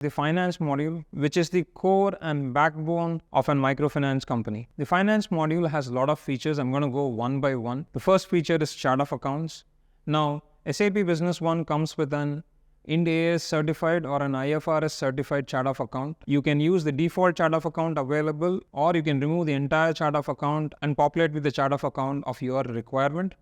the finance module, which is the core and backbone of a microfinance company. The finance module has a lot of features. I'm going to go one by one. The first feature is chart of accounts. Now, SAP Business One comes with an Ind AS certified or an IFRS certified chart of account. You can use the default chart of account available, or you can remove the entire chart of account and populate with the chart of account of your requirement.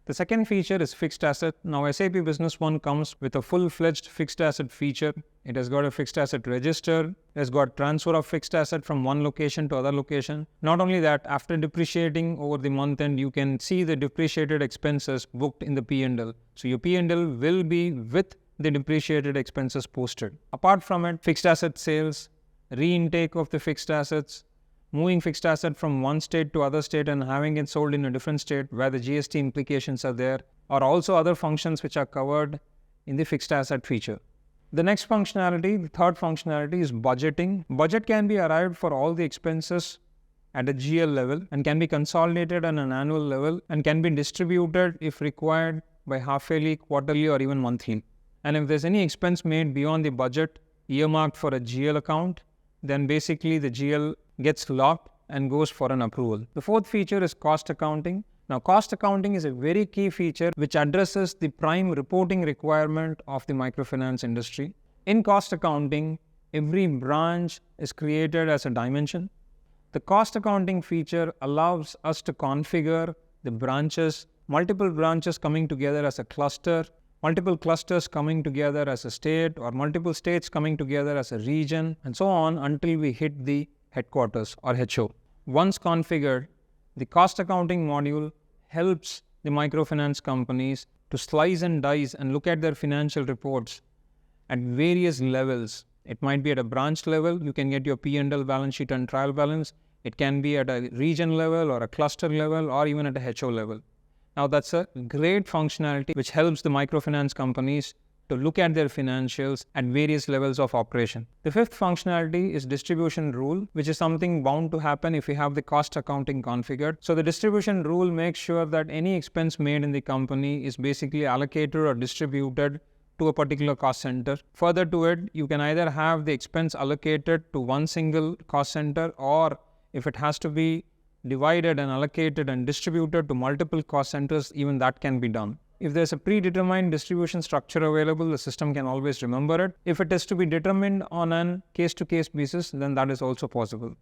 The second feature is fixed asset. Now, SAP Business One comes with a full-fledged fixed asset feature. It has got a fixed asset register. It has got transfer of fixed asset from one location to other location. Not only that, after depreciating over the month end, you can see the depreciated expenses booked in the P&L. So your P&L will be with the depreciated expenses posted. Apart from it, fixed asset sales, re-intake of the fixed assets, moving fixed asset from one state to other state and having it sold in a different state where the GST implications are there, are also other functions which are covered in the fixed asset feature. The next functionality, the third functionality, is budgeting. Budget can be arrived for all the expenses at a GL level and can be consolidated on an annual level and can be distributed if required by half-yearly, quarterly or even monthly. And if there's any expense made beyond the budget earmarked for a GL account, then basically the GL gets locked and goes for an approval. The fourth feature is cost accounting. Now, cost accounting is a very key feature which addresses the prime reporting requirement of the microfinance industry. In cost accounting, every branch is created as a dimension. The cost accounting feature allows us to configure the branches, multiple branches coming together as a cluster, multiple clusters coming together as a state, or multiple states coming together as a region, and so on until we hit the headquarters or HO. Once configured, the cost accounting module helps the microfinance companies to slice and dice and look at their financial reports at various levels. It might be at a branch level, you can get your P&L balance sheet and trial balance. It can be at a region level or a cluster level or even at a HO level. Now, that's a great functionality which helps the microfinance companies to look at their financials at various levels of operation. The fifth functionality is distribution rule, which is something bound to happen if you have the cost accounting configured. So the distribution rule makes sure that any expense made in the company is basically allocated or distributed to a particular cost center. Further to it, you can either have the expense allocated to one single cost center, or if it has to be divided and allocated and distributed to multiple cost centers, even that can be done. If there's a predetermined distribution structure available, the system can always remember it. If it is to be determined on a case-to-case basis, then that is also possible.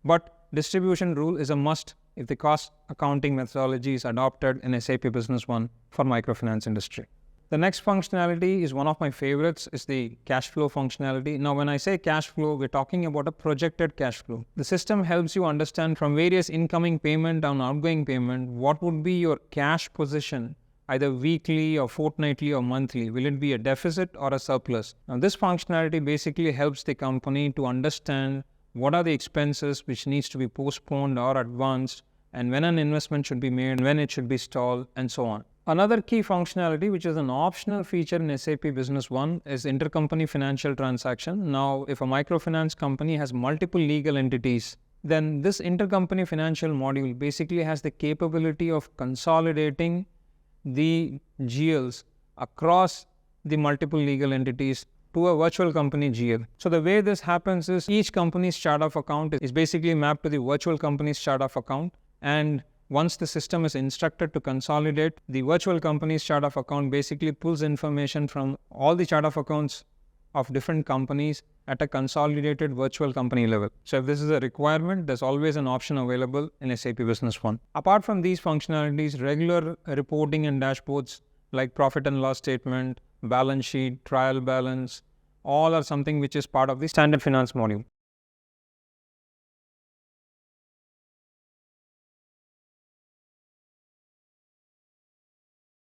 But distribution rule is a must if the cost accounting methodology is adopted in SAP Business One for microfinance industry. The next functionality is one of my favorites, is the cash flow functionality. Now, when I say cash flow, we're talking about a projected cash flow. The system helps you understand from various incoming payment and outgoing payment, what would be your cash position, either weekly or fortnightly or monthly. Will it be a deficit or a surplus? Now, this functionality basically helps the company to understand what are the expenses which needs to be postponed or advanced, and when an investment should be made, when it should be stalled, and so on. Another key functionality, which is an optional feature in SAP Business One, is intercompany financial transaction. Now, if a microfinance company has multiple legal entities, then this intercompany financial module basically has the capability of consolidating the GLs across the multiple legal entities to a virtual company GL. So the way this happens is each company's chart of account is basically mapped to the virtual company's chart of account, and once the system is instructed to consolidate, the virtual company's chart of account basically pulls information from all the chart of accounts of different companies at a consolidated virtual company level. So if this is a requirement, there's always an option available in SAP Business One. Apart from these functionalities, regular reporting and dashboards like profit and loss statement, balance sheet, trial balance, all are something which is part of the standard finance module.